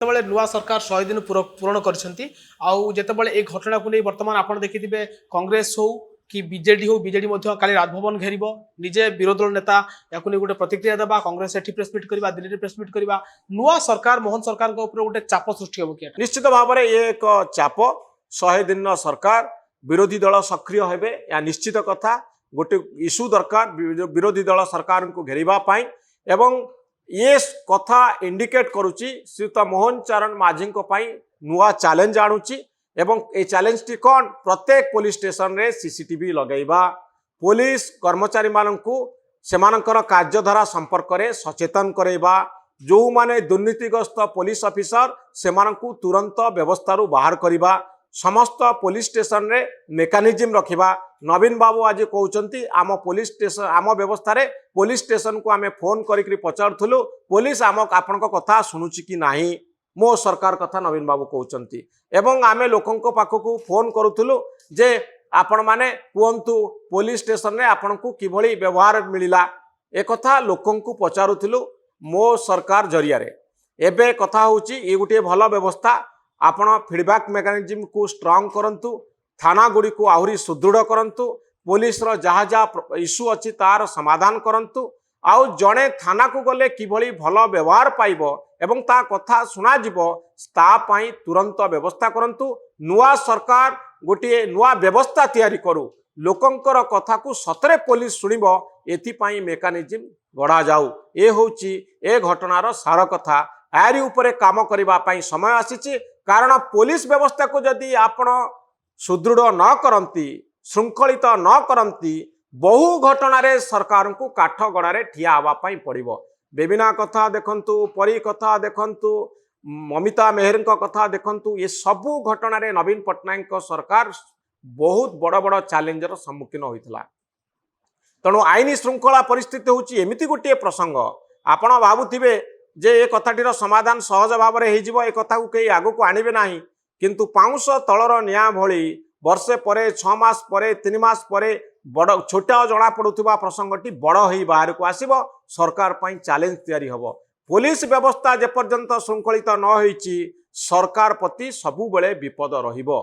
ଯେତେବେଳେ ନୂଆ ସରକାର 100 ଦିନ ପୂରଣ କରିଛନ୍ତି ଆଉ ଯେତେବେଳେ এই ଘଟଣାକୁ ନେଇ ବର୍ତ୍ତମାନ ଆପଣ ଦେଖିଥିବେ କଂଗ୍ରେସ ହଉ କି ବିଜେଡି ହଉ ବିଜେଡି ମଧ୍ୟ କାଲି ରାଜଭବନ ଘେରିବ ନିଜେ ବିରୋଧୀ ଦଳ ନେତା ୟାକୁ ନେଇ ଗୋଟେ ପ୍ରତିକ୍ରିୟା ଦେବା କଂଗ୍ରେସ ଏଠି ପ୍ରେସ ମିଟ୍ କରିବା ଦିଲ୍ଲୀରେ ପ୍ରେସ ମିଟ୍ କରିବା ନୂଆ ସରକାର ମୋହନ ସରकारଙ୍କ ଉପରେ ଗୋଟେ ଚାପ ସୃଷ୍ଟି ହେବ କି निश्चित भाव में ये एक चाप 100 दिन सरकार विरोधी दल सक्रिय हेबे या निश्चित कथा गोटे इश्यू दरकार विरोधी दल सरकार को घेरिबा पाई एवं ये कथा इंडिकेट करुच्ची श्रीयुत मोहन चरण माझी नुआ चैलेंज आणुची एवं ये चैलेंज टी कौन प्रत्येक पुलिस स्टेशन रे सीसीटीवी लगेबा पुलिस कर्मचारी माननकु सेमानकर कार्यधारा संपर्क रे सचेतन करेबा जो माने दुर्नीतिग्रस्त पुलिस ऑफिसर सेमानकु तुरंत व्यवस्था बाहर करिबा समस्त पुलिस स्टेशन रे मेकानिज्म रखिबा नवीन बाबू आज कहउचंती आम पुलिस स्टेशन आम व्यवस्था रे पुलिस स्टेशन को आमे फोन करिकरी पचारथुलु पुलिस आम आपनक कथा सुनुची कि नाही मो सरकार कथा नवीन बाबू कहउचंती एवं आमे लोकंक पाखकु फोन करूथुलु जे आपण माने कुहंतु पुलिस स्टेशन रे आपनकु किभଳି व्यवहार मिलिला ए कथा लोकंकु पचारुथुलु मो सरकार जरिया रे एबे कथा होची ए गुटे भल व्यवस्था आपण फीडबैक मेकानिज्म को स्ट्रांग करंतु थाना गुड़ी को आहुरी सुदृढ़ करंतु पुलिस रो जहा जहा इश्यू अच्छी तार समाधान करंतु आउ जड़े थाना को गले किभଳି भल व्यवहार पाइबो एवं ता कथा सुना जिवो ता पई तुरंत व्यवस्था करंतु नुआ सरकार गोटे नुआ व्यवस्था तैयारी करू लोकंकर कथा को सतरे पुलिस सुनिबो एथि पई मेकानिज्म गढ़ा जाऊ ए होची ए घटनार सार कथा यारी उपरे काम करबा पई समय आसीची कारण पुलिस व्यवस्था को जदि आपण सुदृढ़ न करंती श्रृंखलित न करंती बहु घटना रे सरकार को काठ गड़ारे ठिया हवा पई पड़िबो बेबिना कथा देखंतु परी कथा देखंतु ममिता मेहर कथा देखंतु ये सबु घटना रे नवीन पट्टनायक सरकार बहुत बड़ बड़ चैलेंजर सम्मुखीन होइतला तेणु आईन श्रृंखला परिस्थिति होची एमिति गोटे प्रसंग आपण भाबुथिबे जे ए कथाटीर समाधान सहज भाव में हो कथा को कई आगु को आणवे ना किंतु पाउंस तलर निया भली वर्षे परे 6 मास परे 3 मास परे बड़ छोटा जना पड़ुवा प्रसंगटी बड़ ही बाहर को आसीबो सरकार पई चैलेंज तैयारी हबो पुलिस व्यवस्था जेपर्यंत श्रृंखलित न होईची सरकार प्रति सबु बेले विपद रहिबो।